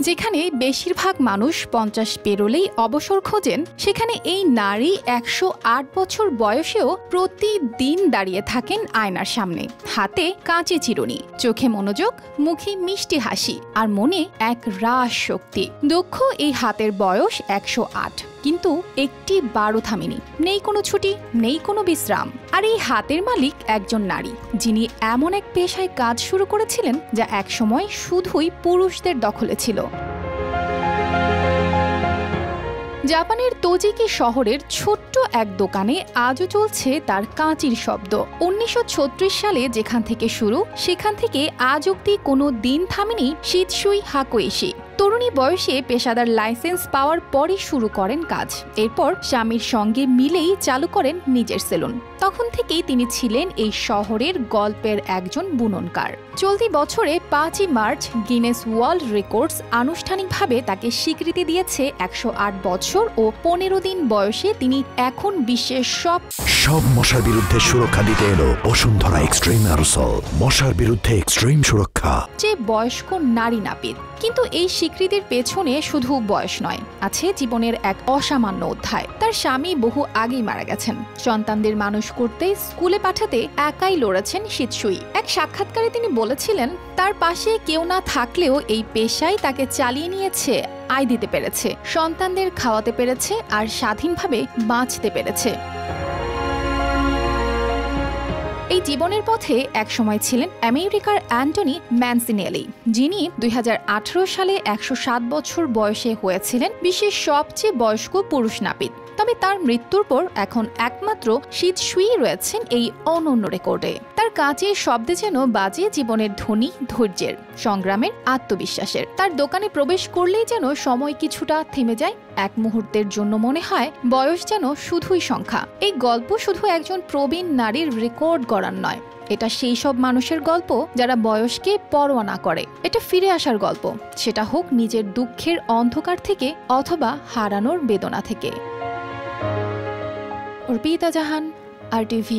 যেখানে বেশিরভাগ মানুষ 50 পেরোলেই অবসর খোঁজেন, সেখানে এই নারী 108 বছর বয়সেও প্রতিদিন দাঁড়িয়ে থাকেন আয়নার সামনে, হাতে কাঁচি চিরুনি, চোখে মনোযোগ, মুখে মিষ্টি হাসি আর মনে এক রাস শক্তি। দক্ষ এই হাতের বয়স 108, কিন্তু একটি বারও থামেনি, নেই কোনো ছুটি, নেই কোনো বিশ্রাম। আর এই হাতের মালিক একজন নারী, যিনি এমন এক পেশায় কাজ শুরু করেছিলেন যা একসময় শুধুই পুরুষদের দখলে ছিল। জাপানের তোজিকি শহরের ছোট্ট এক দোকানে আজও চলছে তার কাঁচির শব্দ। 1936 সালে যেখান থেকে শুরু, সেখান থেকে আজ অব্দি কোনো দিন থামেনি শিতসুই হাকোইশি। তরুণী বয়সে পেশাদার লাইসেন্স পাওয়ার পরই শুরু করেন কাজ। এরপর স্বামীর সঙ্গে মিলেই চালু করেন নিজের সেলুন। তখন থেকেই তিনি ছিলেন এই শহরের গল্পের একজন বুননকার। চলতি বছরে 5ই মার্চ গিনেস ওয়ার্ল্ড রেকর্ডস আনুষ্ঠানিকভাবে তাকে স্বীকৃতি দিয়েছে। 108 বছর ও 15 দিন বয়সে তিনি এখন বিশ্বের সব মশার বিরুদ্ধে সুরক্ষা দিতে এলো বসুন্ধরা এক্সট্রিম অ্যারোসল। মশার বিরুদ্ধে এক্সট্রিম সুরক্ষা। যে বয়স্ক নারী নাপিত। কিন্তু এই স্বীকৃতির পেছনে শুধু বয়স নয়, আছে জীবনের এক অসামান্য অধ্যায়। তার স্বামী বহু আগেই মারা গেছেন। সন্তানদের মানুষ করতে, স্কুলে পাঠাতে একাই লড়েছেন শিতসুই। এক সাক্ষাৎকারে তিনি বলেছিলেন, তার পাশে কেউ না থাকলেও এই পেশাই তাকে চালিয়ে নিয়েছে, আয় দিতে পেরেছে, সন্তানদের খাওয়াতে পেরেছে আর স্বাধীনভাবে বাঁচতে পেরেছে। এই জীবনের পথে একসময় ছিলেন আমেরিকার অ্যান্টনি ম্যানসিনেলি, যিনি 2018 সালে 107 বছর বয়সে হয়েছিলেন বিশ্বের সবচেয়ে বয়স্ক পুরুষ নাপিত। তবে তার মৃত্যুর পর এখন একমাত্র শিতসুই রয়েছেন এই অনন্য রেকর্ডে। তার কাঁচের শব্দে যেন বাজে জীবনের ধ্বনি, ধৈর্যের, সংগ্রামের, আত্মবিশ্বাসের। তার দোকানে প্রবেশ করলেই যেন সময় কিছুটা থেমে যায়। এক মুহূর্তের জন্য মনে হয় বয়স যেন শুধুই সংখ্যা। এই গল্প শুধু একজন প্রবীণ নারীর রেকর্ড গড়ার নয়, এটা সেই সব মানুষের গল্প যারা বয়সকে পরোয়া না করে। এটা ফিরে আসার গল্প, সেটা হোক নিজের দুঃখের অন্ধকার থেকে অথবা হারানোর বেদনা থেকে। অর্পিতা জাহান, RTV।